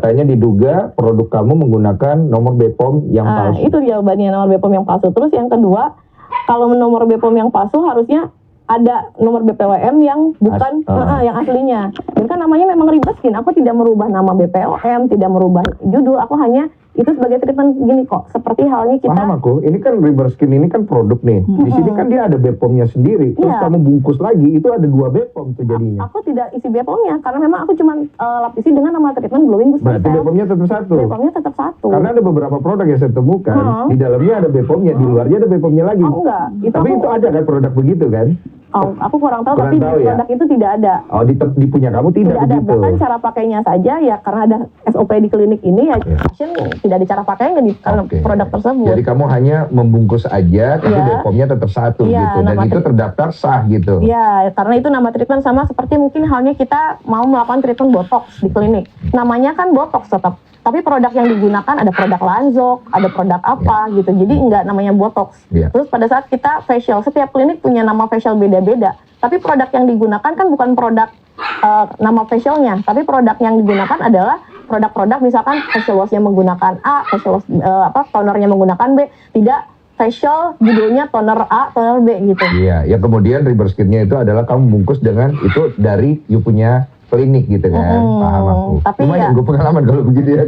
makanya diduga produk kamu menggunakan nomor BPOM yang palsu. Itu jawabannya, nomor BPOM yang palsu. Terus yang kedua, kalau nomor BPOM yang palsu harusnya ada nomor BPOM yang bukan yang aslinya. Dan kan namanya memang Ribaskin. Aku tidak merubah nama BPOM, tidak merubah judul. Aku hanya itu sebagai treatment gini kok. Seperti halnya kita. Paham aku. Ini kan Ribaskin ini kan produk nih. Di sini kan dia ada BPOM-nya sendiri. Terus kamu bungkus lagi, itu ada 2 BPOM tuh jadinya. Aku tidak isi BPOM-nya karena memang aku cuma lapisi dengan nama treatment glowing booster. Berarti BPOM-nya tetap satu. BPOM-nya tetap satu. Karena ada beberapa produk yang saya temukan, di dalamnya ada BPOM-nya, di luarnya ada BPOM-nya lagi. Enggak. Tapi itu ada kan produk begitu kan? Aku kurang tahu, tapi produk itu tidak ada. Di punya kamu tidak ada. begitu. Bahkan cara pakainya saja ya, karena ada SOP di klinik ini ya, pasien tidak ada cara pakainya di produk tersebut. Jadi kamu hanya membungkus aja, tapi BPOM-nya tetap satu gitu, dan itu terdaftar sah gitu. Iya, karena itu nama treatment sama seperti mungkin halnya kita mau melakukan treatment botox di klinik. Namanya kan botox tetap. Tapi produk yang digunakan ada produk Lanzok, ada produk apa gitu. Jadi enggak namanya botox. Terus pada saat kita facial, setiap klinik punya nama facial beda-beda. Tapi produk yang digunakan kan bukan produk nama facialnya, tapi produk yang digunakan adalah produk-produk misalkan facial wash-nya menggunakan A, facial wash tonernya menggunakan B, tidak facial judulnya toner A, toner B gitu. Iya, ya kemudian Ribaskin-nya itu adalah kamu bungkus dengan itu dari you punya klinik gitu kan, paham aku. Tapi lumayan gue pengalaman kalau begitu ya.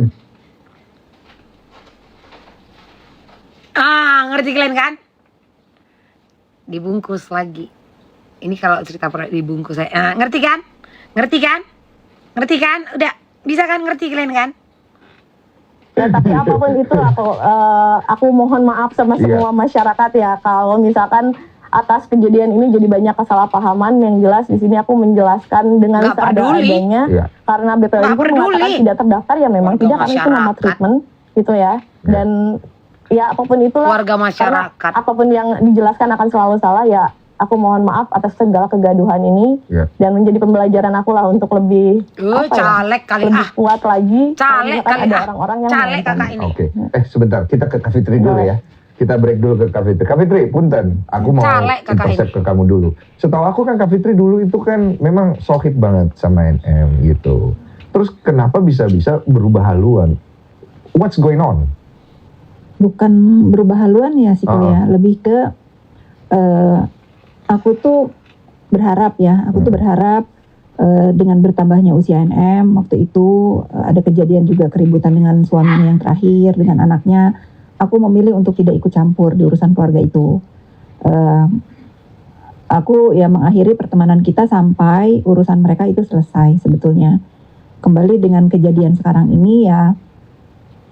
Ngerti kalian kan? Dibungkus lagi. Ini kalau cerita dibungkus saya. Ngerti kan? Ngerti kan? Ngerti kan? Udah bisa kan ngerti kalian kan? Ya, tapi apapun itu aku mohon maaf sama semua masyarakat ya kalau misalkan atas kejadian ini jadi banyak kesalahpahaman. Yang jelas di sini aku menjelaskan dengan seadanya karena BPOM pun mengatakan tidak terdaftar ya memang tidak, karena itu nama treatment gitu ya. Dan ya apapun itulah, warga masyarakat, apapun yang dijelaskan akan selalu salah ya. Aku mohon maaf atas segala kegaduhan ini dan menjadi pembelajaran aku lah untuk lebih lebih kuat lagi. Ada orang-orang yang calek kakak ini. Oke. Sebentar, kita ke Kak Fitri dulu ya. Kita break dulu ke Kak Fitri. Kak Fitri, punten, aku mau intercept ke kamu dulu. Setahu aku kan Kak Fitri dulu itu kan memang sohib banget sama NM gitu. Terus kenapa bisa-bisa berubah haluan? What's going on? Bukan berubah haluan ya sih ya, lebih ke aku tuh berharap dengan bertambahnya usia NM waktu itu ada kejadian juga keributan dengan suaminya yang terakhir dengan anaknya. Aku memilih untuk tidak ikut campur di urusan keluarga itu. Aku ya mengakhiri pertemanan kita sampai urusan mereka itu selesai sebetulnya. Kembali dengan kejadian sekarang ini ya,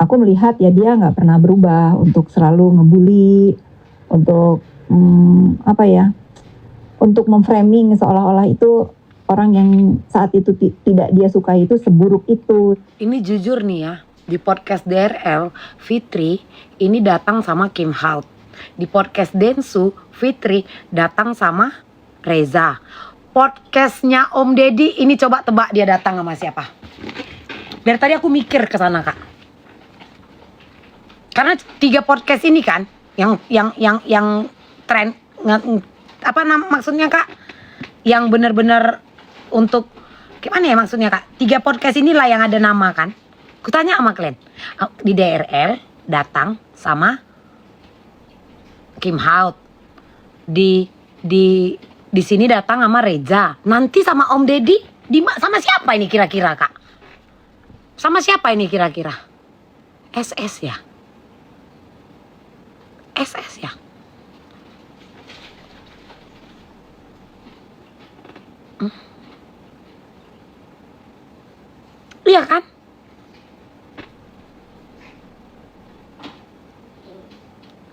aku melihat ya dia nggak pernah berubah untuk selalu ngebully, untuk untuk memframing seolah-olah itu orang yang saat itu tidak dia suka itu seburuk itu. Ini jujur nih ya, di podcast DRL, Fitri ini datang sama Kim Halt. Di podcast Densu, Fitri datang sama Reza. Podcastnya Om Deddy, ini coba tebak dia datang sama siapa? Dari tadi aku mikir ke sana kak. Karena 3 podcast ini kan, yang tren, maksudnya kak? Yang benar-benar untuk, gimana ya maksudnya kak? 3 podcast inilah yang ada nama kan? Kutanya sama kalian, di DRL datang sama Kim Halt, di sini datang sama Reza, nanti sama Om Deddy, sama siapa ini kira-kira kak? Sama siapa ini kira-kira? SS ya? SS ya? Iya kan?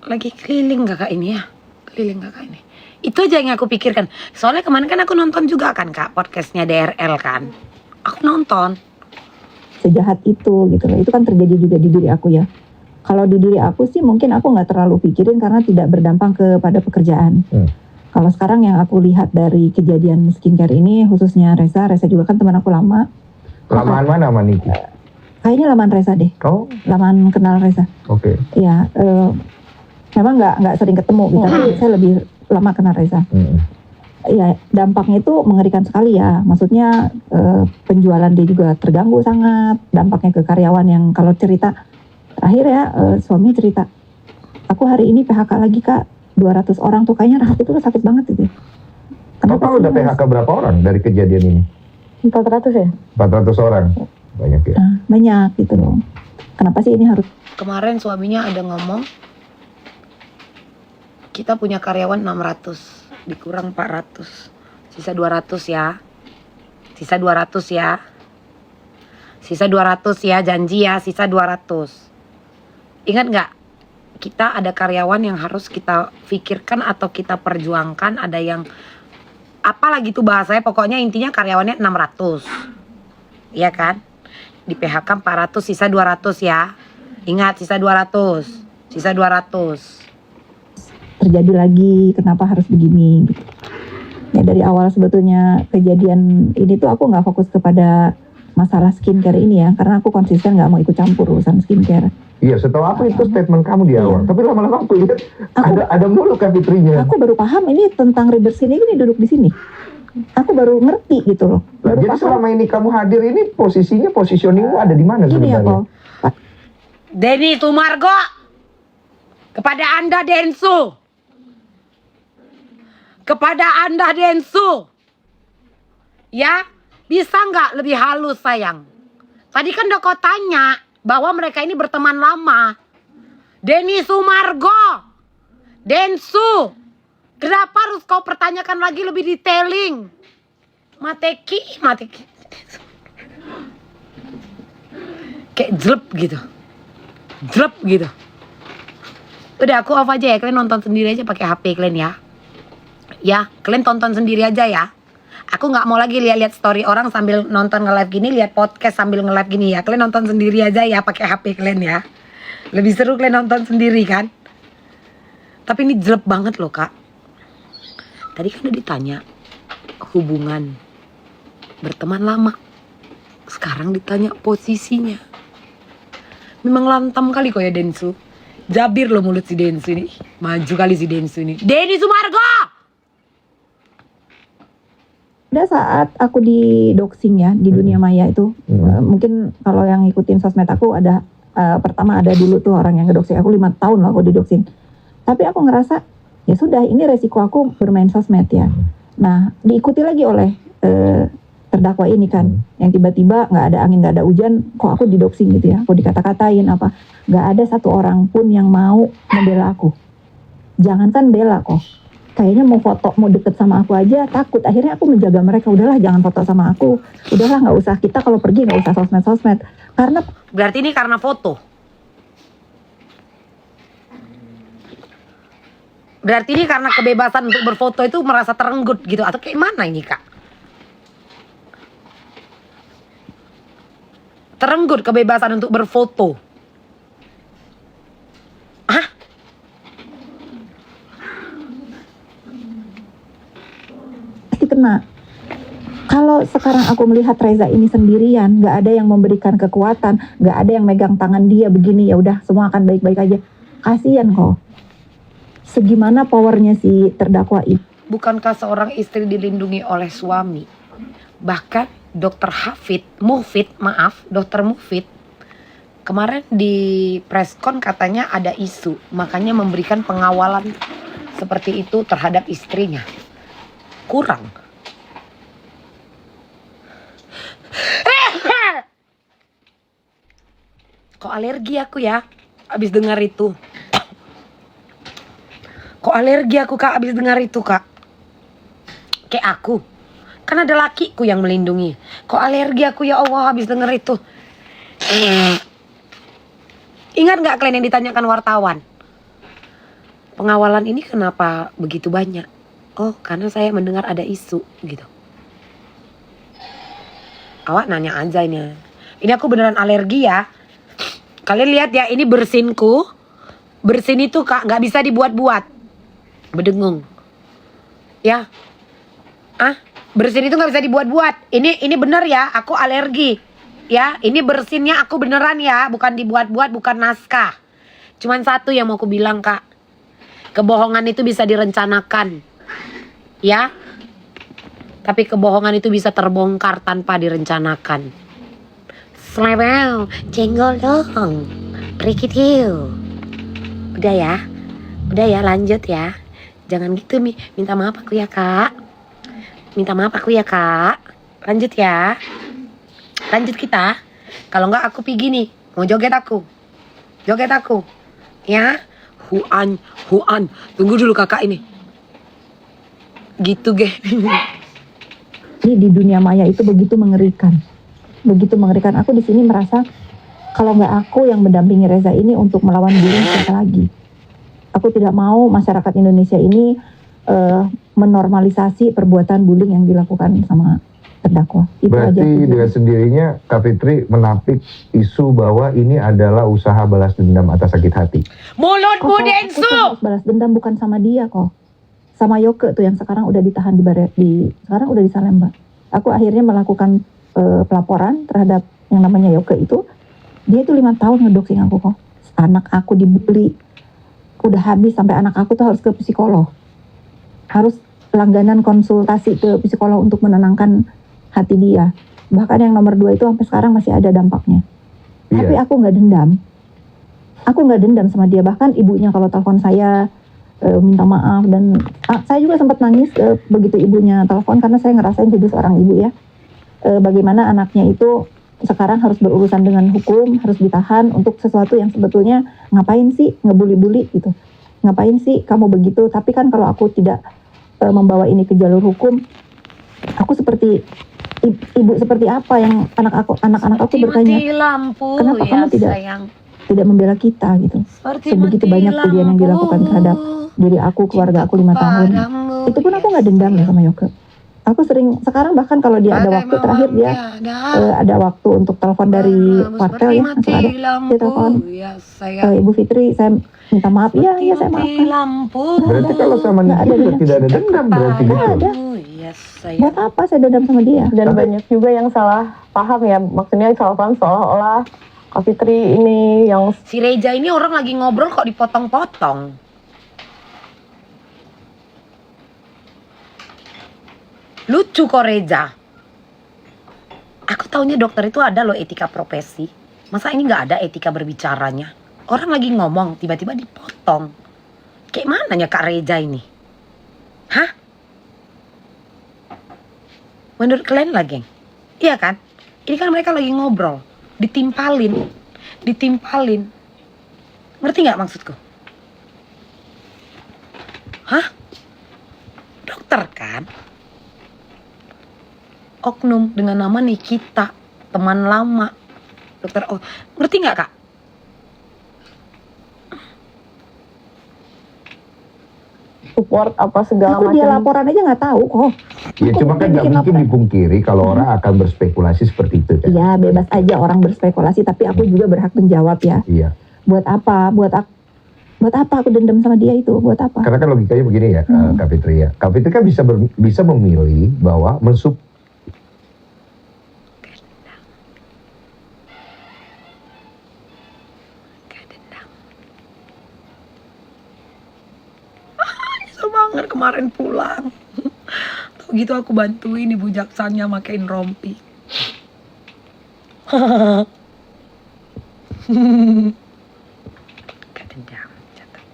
Lagi keliling kakak ini ya, keliling kakak ini. Itu aja yang aku pikirkan. Soalnya kemarin kan aku nonton juga kan kak podcastnya DRL kan. Aku nonton. Sejahat itu gitu loh. Itu kan terjadi juga di diri aku ya. Kalau di diri aku sih mungkin aku nggak terlalu pikirin karena tidak berdampak kepada pekerjaan. Kalau sekarang yang aku lihat dari kejadian skincare ini, khususnya Reza juga kan teman aku lama. Lamaan mana sama Niki? Kayaknya lamaan Reza deh. Oh. Lamaan kenal Reza. Oke. Ya, memang nggak sering ketemu gitu, tapi saya lebih lama kenal Reza. ya dampaknya itu mengerikan sekali ya. Maksudnya penjualan dia juga terganggu sangat. Dampaknya ke karyawan yang kalau cerita terakhir ya suami cerita, aku hari ini PHK lagi kak 200 orang tuh kayaknya hati itu sakit banget itu. Total udah PHK berapa orang dari kejadian ini? 400 ya? 400 orang. Banyak ya. Nah, banyak gitu loh. Kenapa sih ini harus? Kemarin suaminya ada ngomong, kita punya karyawan 600, dikurang 400, sisa 200 ya. Sisa 200 ya. Sisa 200 ya, janji ya, sisa 200. Ingat nggak? Kita ada karyawan yang harus kita pikirkan atau kita perjuangkan, ada yang apalagi tuh bahasanya, pokoknya intinya karyawannya 600. Iya kan? Di PHK 400, sisa 200 ya. Ingat, sisa 200. Sisa 200. Terjadi lagi, kenapa harus begini gitu. Ya dari awal sebetulnya kejadian ini tuh aku nggak fokus kepada masalah skincare ini ya, karena aku konsisten nggak mau ikut campur urusan skincare. Iya, setahu aku itu statement kamu di awal. Tapi lama-lama aku lihat ada mulu Kak Fitrinya. Aku baru paham ini tentang reverse ini duduk di sini. Aku baru ngerti gitu loh. Baru Jadi paham. selama ini kamu hadir ini posisinya, positioningmu ada di mana Gini ya sebenarnya? Pak. Denny Sumargo, kepada Anda Densu. Kepada Anda Densu. Ya, bisa nggak lebih halus sayang? Tadi kan udah kau tanya bahwa mereka ini berteman lama. Denny Sumargo, Densu, kenapa harus kau pertanyakan lagi lebih detailing? Mateki. Kayak jelep gitu. Udah aku off aja ya, kalian nonton sendiri aja pakai HP kalian ya. Ya, kalian tonton sendiri aja ya. Aku nggak mau lagi lihat story orang sambil nonton nge-live gini, lihat podcast sambil nge-live gini ya. Kalian nonton sendiri aja ya pakai HP kalian ya. Lebih seru kalian nonton sendiri kan. Tapi ini jelek banget loh kak. Tadi kan udah ditanya hubungan berteman lama. Sekarang ditanya posisinya. Memang lantam kali kok ya Densu. Jabir loh mulut si Densu ini. Maju kali si Densu ini. Denny Sumargo! Ada saat aku di doxing ya di dunia maya itu, mungkin kalau yang ngikutin sosmed aku ada pertama ada dulu tuh orang yang ngedoxing aku 5 tahun loh aku di doxing. Tapi aku ngerasa ya sudah ini resiko aku bermain sosmed ya. Nah diikuti lagi oleh terdakwa ini kan, yang tiba-tiba nggak ada angin nggak ada hujan, kok aku di doxing gitu ya, aku dikata-katain apa, nggak ada satu orang pun yang mau membela aku. Jangankan bela kok. Kayaknya mau foto, mau deket sama aku aja takut. Akhirnya aku menjaga mereka, udahlah jangan foto sama aku. Udahlah nggak usah, kita kalau pergi nggak usah sosmed-sosmed. Karena berarti ini karena foto. Berarti ini karena kebebasan untuk berfoto itu merasa terenggut gitu. Atau kayak mana ini kak? Terenggut kebebasan untuk berfoto. Hah? pasti kena. Kalau sekarang aku melihat Reza ini sendirian, nggak ada yang memberikan kekuatan, nggak ada yang megang tangan dia begini, ya udah semua akan baik-baik aja. Kasian kok. Segimana powernya si terdakwa itu? Bukankah seorang istri dilindungi oleh suami? Bahkan Dokter Dokter Mufid kemarin di preskon katanya ada isu, makanya memberikan pengawalan seperti itu terhadap istrinya. Kurang. Kok alergi aku ya abis dengar itu. Kok alergi aku kak abis dengar itu kak. Kayak aku. Kan ada lakiku yang melindungi. Kok alergi aku ya Allah habis denger itu. Ingat gak kalian yang ditanyakan wartawan? Pengawalan ini kenapa begitu banyak? Oh karena saya mendengar ada isu gitu. Awak nanya aja ini. Ini aku beneran alergi ya. Kalian lihat ya ini bersinku. Bersin itu kak gak bisa dibuat-buat. Berdengung. Ya. Bersin itu nggak bisa dibuat-buat. Ini bener ya, aku alergi. Ya, ini bersinnya aku beneran ya, bukan dibuat-buat, bukan naskah. Cuman satu yang mau aku bilang kak, kebohongan itu bisa direncanakan. Ya, Tapi kebohongan itu bisa terbongkar tanpa direncanakan. Slebel, jenggol dong. Prikitiu. Udah ya lanjut ya. Jangan gitu Mi, minta maaf aku ya kak. Minta maaf aku ya kak. Lanjut ya. Lanjut kita. Kalau enggak aku pergi nih, mau joget aku. Ya. Huan. Tunggu dulu kakak ini. Gitu ge. Ini di dunia maya itu begitu mengerikan. Aku di sini merasa kalau nggak aku yang mendampingi Reza ini untuk melawan bullying, siapa lagi? Aku tidak mau masyarakat Indonesia ini menormalisasi perbuatan bullying yang dilakukan sama terdakwa. Itu Berarti aja dengan sendirinya Kak Fitri menapik isu bahwa ini adalah usaha balas dendam atas sakit hati. Mulutmu Aku Densu. harus balas dendam bukan sama dia kok. Sama Yoke tuh yang sekarang udah ditahan sekarang udah di Salemba. Aku akhirnya melakukan pelaporan terhadap yang namanya Yoke itu. Dia itu 5 tahun ngedoxing aku kok. Anak aku dibully. Udah habis sampai anak aku tuh harus ke psikolog. Harus langganan konsultasi ke psikolog untuk menenangkan hati dia. Bahkan yang nomor 2 itu sampai sekarang masih ada dampaknya. Iya. Tapi aku nggak dendam sama dia. Bahkan ibunya kalau telepon saya minta maaf, dan saya juga sempat nangis begitu ibunya telepon, karena saya ngerasain jadi seorang ibu ya, bagaimana anaknya itu sekarang harus berurusan dengan hukum, harus ditahan untuk sesuatu yang sebetulnya ngapain sih ngebully-bully gitu, ngapain sih kamu begitu. Tapi kan kalau aku tidak membawa ini ke jalur hukum, aku seperti ibu seperti apa yang anak-anak aku bertanya, lampu, kenapa ya, kamu tidak membela kita gitu. Sebegitu banyak kejadian yang dilakukan terhadap diri aku, keluarga aku 5 tahun. Itu pun aku nggak dendam ya sama Yoke. Aku sering, sekarang bahkan kalau dia ada waktu, terakhir dia ada waktu untuk telepon dari kuartel ya, dia telepon, Ibu Fitri, saya minta maaf. Iya saya maafkan. Berarti kalau sama Niki udah tidak ada dendam berarti gitu. Nggak ada. Buat apa saya dendam sama dia? Dan banyak juga yang salah paham ya, maksudnya salah paham seolah-olah Kak Fitri ini yang Si Reza ini orang lagi ngobrol kok dipotong-potong. Lucu kok Reza. Aku taunya dokter itu ada loh etika profesi. Masa ini nggak ada etika berbicaranya? Orang lagi ngomong tiba-tiba dipotong. Kayak mana ya Kak Reza ini? Hah? Menurut kalian lah geng? Iya kan? Ini kan mereka lagi ngobrol. Ditimpalin. Ngerti nggak maksudku? Hah? Dokter kan? Oknum dengan nama Nikita, teman lama. Dokter ngerti nggak Kak? support apa segala Aku macam. dia laporan aja nggak tahu kok. Ya cuma kan nggak mungkin dipungkiri kalau orang akan berspekulasi seperti itu kan. Iya, bebas aja orang berspekulasi, tapi aku juga berhak menjawab ya. Iya. Buat apa? Buat apa aku dendam sama dia itu? Buat apa? Karena kan logikanya begini ya, Kak Fitri ya. Kak Fitri kan bisa memilih bahwa Nyesel banget kemarin pulang. Tuh gitu aku bantuin ibu jaksanya makain rompi. Gak dendam, catat.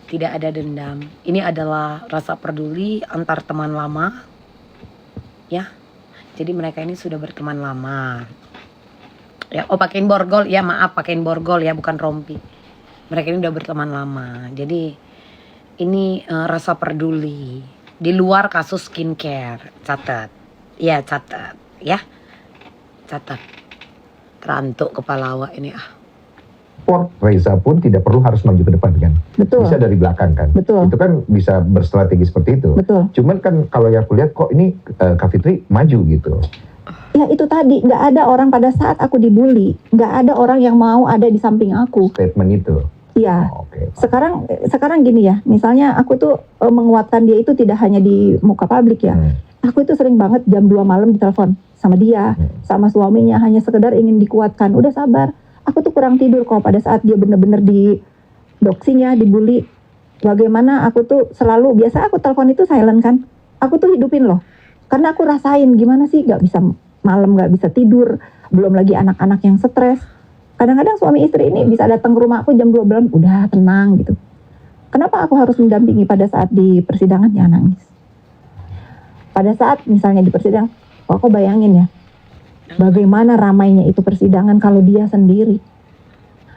Tidak ada dendam. Ini adalah rasa peduli antar teman lama. Ya. Jadi mereka ini sudah berteman lama. Ya, pakein borgol. Ya maaf, pakein borgol ya, bukan rompi. Mereka ini udah berteman lama. Jadi ini rasa peduli di luar kasus skincare. Catat. Ya, catat. Ya. Catat. Terantuk kepala awak ini Reza pun tidak perlu harus maju ke depan kan. Betul. Bisa dari belakang kan. Betul. Itu kan bisa berstrategi seperti itu. Betul. Cuman kan kalau yang aku lihat kok ini Kak Fitri maju gitu. Ya itu tadi, nggak ada orang pada saat aku dibully, nggak ada orang yang mau ada di samping aku. Statement itu. Iya. Oke. Sekarang gini ya, misalnya aku tuh menguatkan dia itu tidak hanya di muka publik ya. Aku itu sering banget jam 2 malam ditelepon sama dia, sama suaminya, hanya sekedar ingin dikuatkan. Udah sabar. Aku tuh kurang tidur kok pada saat dia bener-bener di doxing ya, dibully. Bagaimana aku tuh selalu, biasa aku telepon itu silent kan. Aku tuh hidupin loh. Karena aku rasain gimana sih gak bisa malam, gak bisa tidur, belum lagi anak-anak yang stres. Kadang-kadang suami istri ini bisa datang ke rumah aku jam 12 udah tenang gitu. Kenapa aku harus mendampingi pada saat di persidangan? Ya nangis. Pada saat misalnya di persidangan, aku bayangin ya, bagaimana ramainya itu persidangan kalau dia sendiri.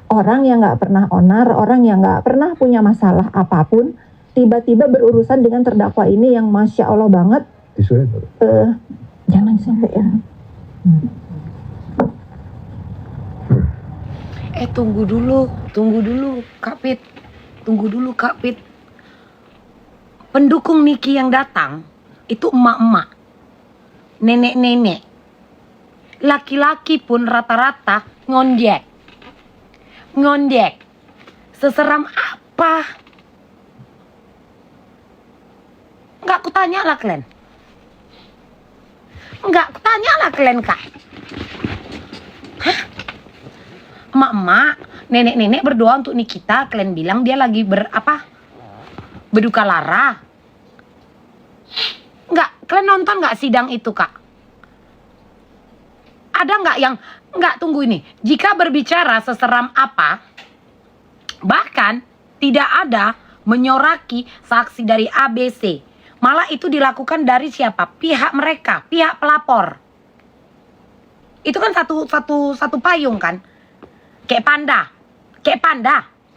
Orang yang gak pernah onar, orang yang gak pernah punya masalah apapun, tiba-tiba berurusan dengan terdakwa ini yang Masya Allah banget. Jangan sampai ya. Tunggu dulu Kak Pit. Tunggu dulu Kak Pit. Pendukung Niki yang datang itu emak-emak, nenek-nenek. Laki-laki pun rata-rata ngondek. Seseram apa? Enggak kutanya lah kalian. Kak. Hah? Emak-emak, nenek-nenek berdoa untuk Nikita. Kalian bilang dia lagi berduka lara. Enggak, kalian nonton nggak sidang itu Kak? Ada nggak yang nggak tunggu ini? Jika berbicara seseram apa, bahkan tidak ada menyoraki saksi dari ABC. Malah itu dilakukan dari siapa? Pihak mereka, pihak pelapor. Itu kan satu payung kan? Kayak panda.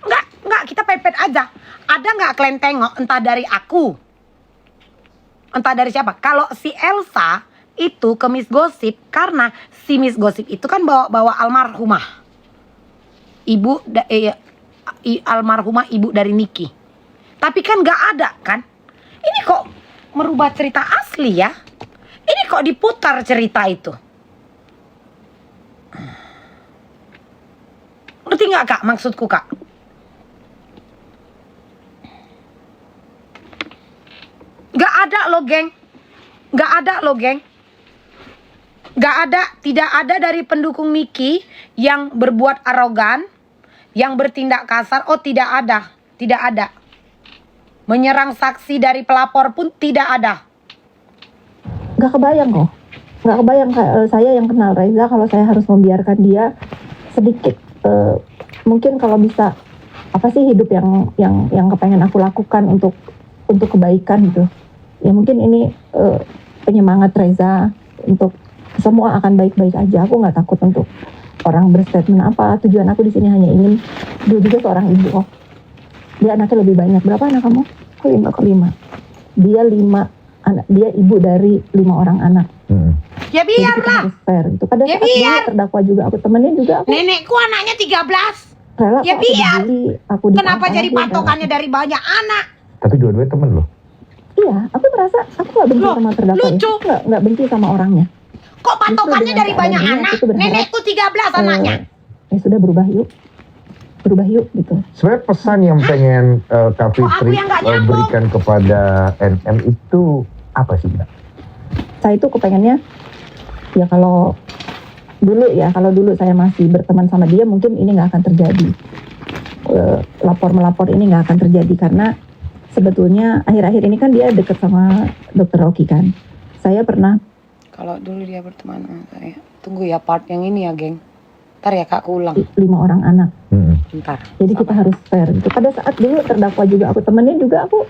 Enggak, kita pepet aja. Ada nggak kalian tengok entah dari aku, entah dari siapa? Kalau si Elsa itu ke Miss Gosip, karena si Miss Gosip itu kan bawa almarhumah. Almarhumah ibu dari Niki. Tapi kan nggak ada kan? Ini kok merubah cerita asli ya? Ini kok diputar cerita itu? Ngerti nggak Kak maksudku Kak? Nggak ada loh geng. Tidak ada dari pendukung Niki yang berbuat arogan, yang bertindak kasar. Oh tidak ada. Menyerang saksi dari pelapor pun tidak ada. Gak kebayang kok. Saya yang kenal Reza, kalau saya harus membiarkan dia sedikit. Mungkin kalau bisa, apa sih hidup yang kepengen aku lakukan untuk kebaikan gitu. Ya mungkin ini penyemangat Reza untuk semua akan baik-baik aja. Aku nggak takut untuk orang berstatement apa. Tujuan aku di sini hanya ingin dia juga seorang ibu. Oh, dia anaknya lebih banyak. Berapa anak kamu? Aku 5. Dia 5 anak. Dia ibu dari 5 orang anak. Ya biarlah. Fair gitu. Pada saat dia terdakwa juga aku temenin juga. Nenekku anaknya 13. Rela ya biar. Kenapa jadi patokannya dari banyak anak? Tapi dua-duanya temen loh. Iya, aku merasa aku gak benci sama terdakwa. Lucu. Ya. Gak benci sama orangnya. Kok patokannya dari banyak anak? Nenekku 13 anaknya. Ya sudah berubah yuk gitu. Sebenarnya pesan yang pengen Kak Fitri berikan kepada NM itu apa sih Mbak? Saya itu kepengennya ya kalau dulu saya masih berteman sama dia mungkin ini nggak akan terjadi. Lapor-melapor ini nggak akan terjadi karena sebetulnya akhir-akhir ini kan dia deket sama Dr. Rocky kan. Saya pernah. Kalau dulu dia berteman sama saya. Tunggu ya part yang ini ya geng. Ntar ya Kak aku ulang. 5 orang anak. Bentar. Jadi kita harus fair gitu. Pada saat dulu terdakwa juga aku temenin juga aku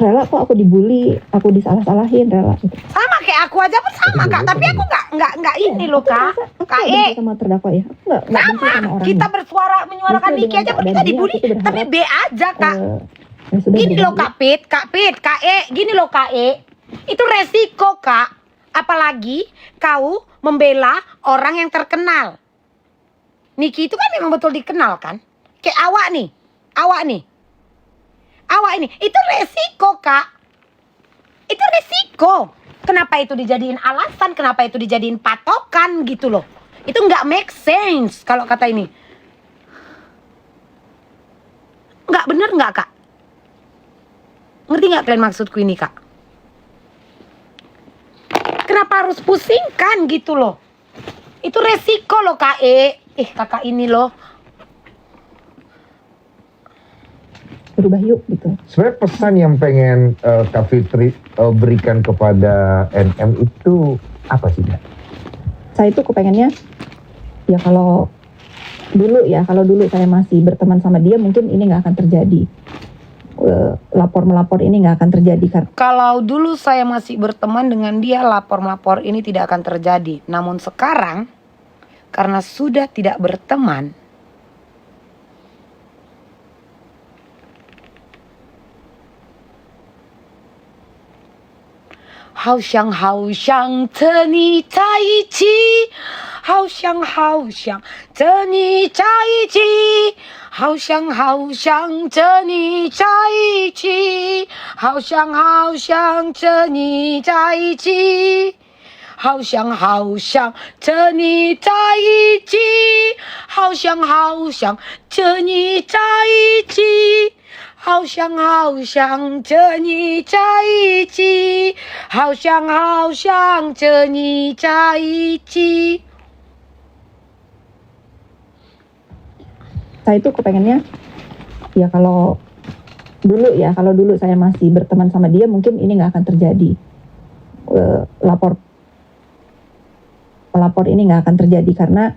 rela kok aku dibully, aku disalah-salahin rela gitu. Sama kayak aku aja pun sama Kak, tapi aku nggak ini loh Kak. Kak sama terdakwa ya. Aku enggak benci sama orang. Kita menyuarakan Niki aja pun kita dibully, tapi B aja Kak. Gini loh Kak Pit, gini loh Kak itu resiko Kak. Apalagi kau membela orang yang terkenal. Niki itu kan memang betul dikenal kan. Kayak awak nih. Awak ini, itu resiko Kak. Itu resiko. Kenapa itu dijadiin alasan, kenapa itu dijadiin patokan gitu loh. Itu nggak make sense kalau kata ini. Nggak bener nggak Kak? Ngerti nggak kalian maksudku ini Kak? Kenapa harus pusingkan gitu loh? Itu resiko loh Kak kakak ini loh. berubah yuk gitu. Sebenarnya pesan yang pengen Kak Fitri berikan kepada NM itu apa sih, Kak? Saya itu kepengennya ya kalau dulu saya masih berteman sama dia mungkin ini nggak akan terjadi. Lapor-melapor ini nggak akan terjadi kan. Kalau dulu saya masih berteman dengan dia, lapor-melapor ini tidak akan terjadi. Namun sekarang, karena sudah tidak berteman,好想和你在一起，好想着你在一起，好想着你在一起，好想着你在一起，好想着你在一起，好想着你在一起。好想着你在一起，好想着你在一起。 Saya itu kepengennya ya kalau dulu saya masih berteman sama dia mungkin ini nggak akan terjadi. Pelapor ini nggak akan terjadi karena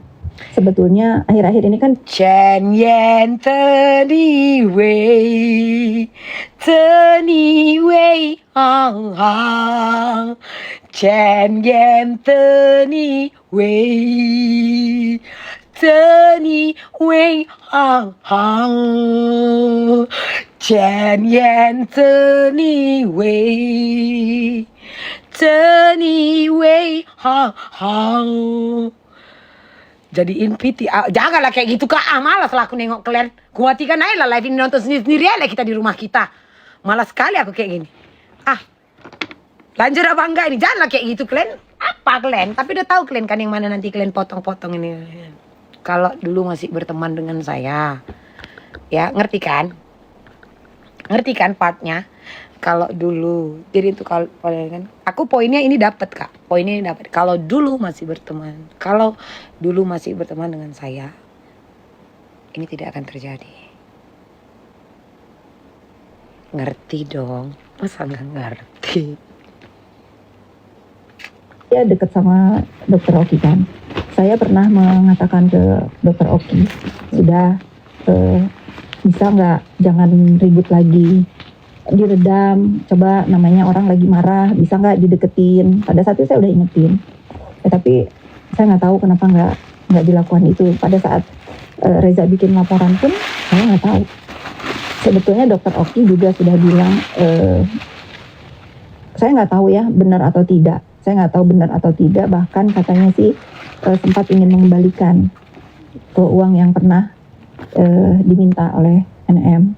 sebetulnya akhir-akhir ini kan 前沿的你为航航，前沿的你为航航，前沿的你为航航。 Jadiin piti, janganlah kayak gitu Kak, malas lah aku nengok kalian. Ku matikan aja lah live ini, nonton sendiri aja kita di rumah kita. Malas sekali aku kayak gini. Lanjut apa enggak ini, janganlah kayak gitu kalian. Apa kalian, tapi udah tahu kalian kan yang mana nanti kalian potong-potong ini. Kalau dulu masih berteman dengan saya, ya ngerti kan partnya. Kalau dulu, jadi itu kalau kan, aku poinnya ini dapat Kak, poinnya ini dapat. Kalau dulu masih berteman dengan saya, ini tidak akan terjadi. Ngerti dong, masa nggak ngerti? dia dekat sama dokter Oki kan. Saya pernah mengatakan ke dokter Oki, sudah bisa nggak jangan ribut lagi. Diredam, coba namanya orang lagi marah, bisa nggak dideketin. Pada saat itu saya udah ingetin, tapi saya nggak tahu kenapa nggak dilakukan itu. Pada saat Reza bikin laporan pun saya nggak tahu. Sebetulnya dokter Oki juga sudah bilang, saya nggak tahu ya benar atau tidak. Saya nggak tahu benar atau tidak. Bahkan katanya sih sempat ingin mengembalikan uang yang pernah diminta oleh NM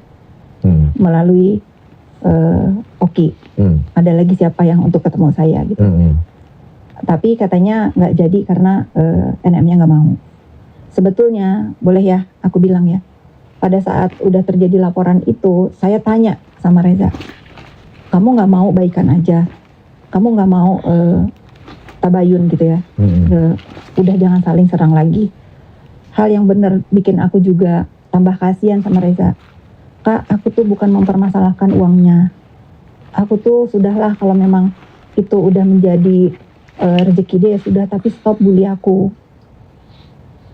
melalui Oki. Ada lagi siapa yang untuk ketemu saya gitu. Tapi katanya nggak jadi karena NM-nya nggak mau. Sebetulnya boleh ya aku bilang ya, pada saat udah terjadi laporan itu saya tanya sama Reza, kamu nggak mau baikan aja, kamu nggak mau tabayun gitu ya, udah jangan saling serang lagi. Hal yang benar bikin aku juga tambah kasihan sama Reza. Kak, aku tuh bukan mempermasalahkan uangnya. Aku tuh sudahlah kalau memang itu udah menjadi rezeki dia ya sudah, tapi stop bully aku.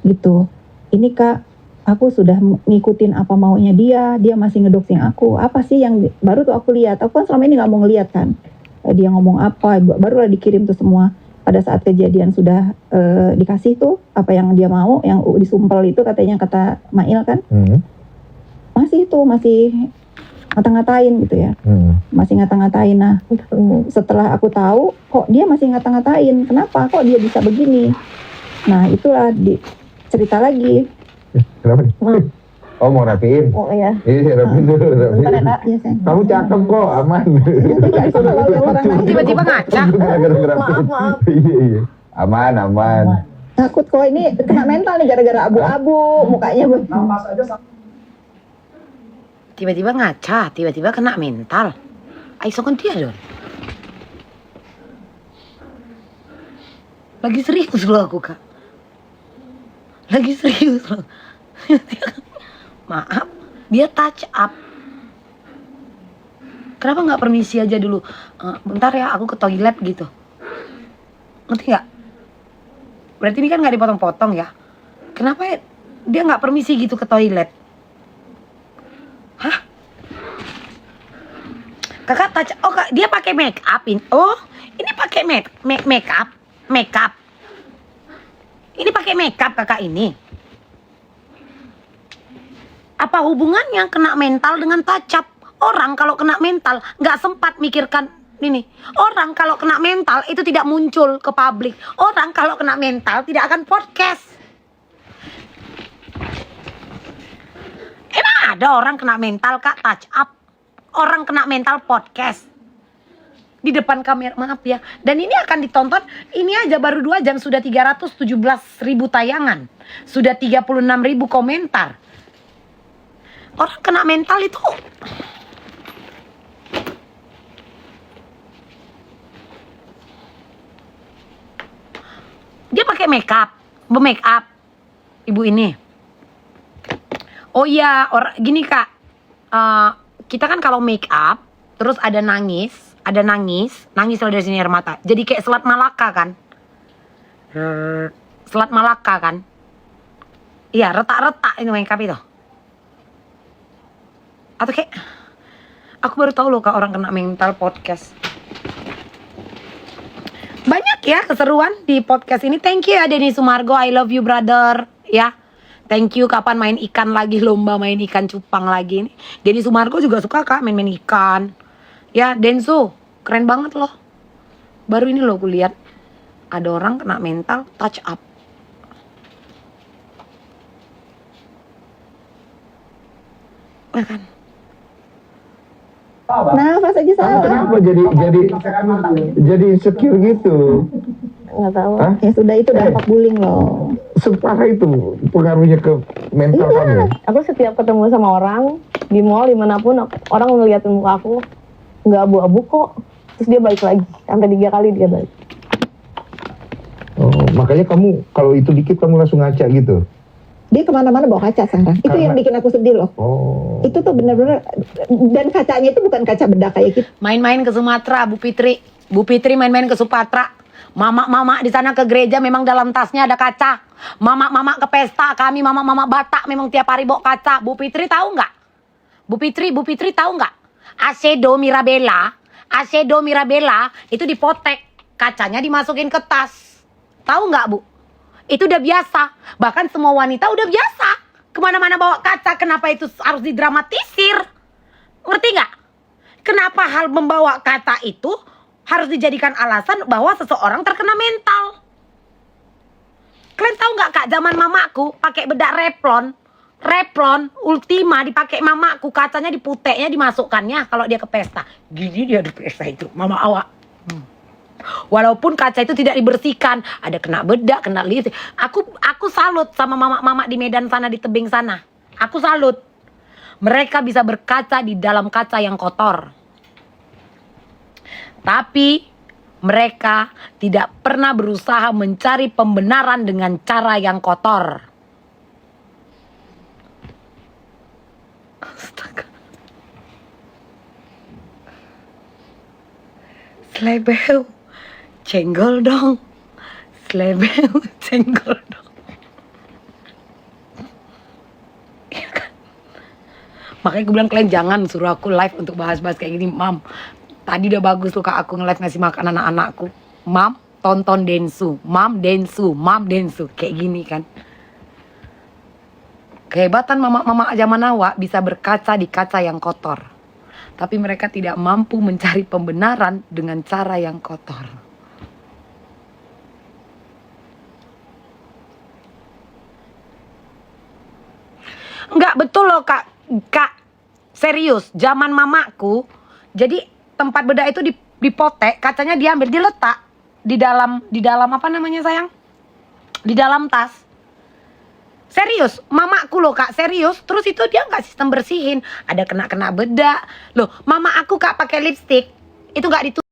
Gitu. Ini Kak, aku sudah ngikutin apa maunya dia masih ngedoxing aku. Apa sih yang baru tuh aku lihat? Aku kan selama ini nggak mau ngeliat kan. Dia ngomong apa, barulah dikirim tuh semua. Pada saat kejadian sudah dikasih tuh apa yang dia mau, yang disumpel itu katanya kata Mail kan. Masih ngata-ngatain gitu ya, masih ngata-ngatain. Nah setelah aku tahu kok dia masih ngata-ngatain, kenapa kok dia bisa begini, nah itulah cerita lagi. Kenapa nih? Oh mau rapiin? Oh iya. Iya rapiin dulu. Bentar ya, Kak. Kamu cakep kok, aman. Tiba-tiba ngaca. Maaf. Iya. Aman. Takut kok ini kena mental nih gara-gara abu-abu mukanya. Tiba-tiba ngaca, tiba-tiba kena mental. Aisyah kan dia dong. Lagi serius loh aku Kak. Lagi serius loh. Maaf, dia touch up. Kenapa nggak permisi aja dulu? Bentar ya, aku ke toilet gitu. Ngerti nggak? Berarti ini kan nggak dipotong-potong ya? Kenapa dia nggak permisi gitu ke toilet? Hah? Kakak touch, oh dia pakai make up ini. Oh, ini pakai make up. Ini pakai make up kakak ini. Apa hubungannya kena mental dengan touch up? Orang kalau kena mental nggak sempat mikirkan ini. Orang kalau kena mental itu tidak muncul ke publik. Orang kalau kena mental tidak akan podcast. Emang ada orang kena mental kak touch up? Orang kena mental podcast di depan kamera, maaf ya. Dan ini akan ditonton, ini aja baru 2 jam sudah 317.000 tayangan, sudah 36.000 komentar. Orang kena mental itu dia pakai make up ibu ini. Oh iya, gini kak, kita kan kalau make up terus ada nangis loh dari sini air mata. Jadi kayak Selat Malaka kan? Selat Malaka kan? Iya, retak-retak itu make up itu. Atau kayak aku baru tahu loh kak orang kena mental podcast. Banyak ya keseruan di podcast ini. Thank you ya Denny Sumargo, I love you brother. Ya, thank you. Kapan main ikan lagi, lomba main ikan cupang lagi nih. Denny Sumargo juga suka kak main-main ikan. Ya, Densu, keren banget loh. Baru ini loh aku lihat ada orang kena mental touch up. Ya kan? Nafas aja salah. Kenapa jadi insecure gitu? Nggak tahu. Hah? Ya sudah, itu dampak bullying loh. Separah itu pengaruhnya ke mental kamu. Aku setiap ketemu sama orang di mall dimanapun orang ngeliatin muka aku nggak abu-abu kok. Terus dia balik lagi, sampai 3 kali dia balik. Oh, makanya kamu kalau itu dikit kamu langsung ngaca gitu. Dia kemana-mana bawa kaca sekarang. Itu yang bikin aku sedih loh. Oh. Itu tuh benar-benar, dan kacanya itu bukan kaca bedak kayak gitu. Main-main ke Sumatera, Bu Fitri. Bu Fitri main-main ke Sumatera. Mama-mama di sana ke gereja memang dalam tasnya ada kaca. Mama-mama ke pesta, kami mama-mama Batak memang tiap hari bawa kaca. Bu Fitri tahu nggak? Bu Fitri tahu nggak? Acedo Mirabella itu dipotek, kacanya dimasukin ke tas. Tahu nggak Bu? Itu udah biasa. Bahkan semua wanita udah biasa kemana-mana bawa kaca. Kenapa itu harus didramatisir? Ngerti nggak? Kenapa hal membawa kaca itu harus dijadikan alasan bahwa seseorang terkena mental? Kalian tahu nggak kak, zaman mamaku pakai bedak Revlon Ultima dipakai mamaku, kacanya diputeknya dimasukkannya kalau dia ke pesta. Gini dia di pesta itu, mama awak. Walaupun kaca itu tidak dibersihkan, ada kena bedak, kena listrik. Aku salut sama mama-mama di Medan sana, di tebing sana. Aku salut. Mereka bisa berkaca di dalam kaca yang kotor. Tapi mereka tidak pernah berusaha mencari pembenaran dengan cara yang kotor. Astaga. Slebeu, cenggol dong. Slebeu, cenggol dong. Iya kan? Makanya gue bilang kalian jangan suruh aku live untuk bahas-bahas kayak gini, Mam. Tadi udah bagus tuh kak aku nge-live ngasih makan anak-anakku. Mam, tonton Densu. Mam, Densu. Kayak gini kan. Kehebatan mama-mama zaman now bisa berkaca di kaca yang kotor. Tapi mereka tidak mampu mencari pembenaran dengan cara yang kotor. Enggak betul loh kak. Kak, serius. Zaman mamaku, jadi tempat bedak itu dipotek, kacanya diambil, diletak di dalam apa namanya sayang? Di dalam tas. Serius, mamaku loh kak, serius. Terus itu dia nggak sistem bersihin, ada kena bedak. Loh, mama aku kak pakai lipstick, itu nggak ditutup.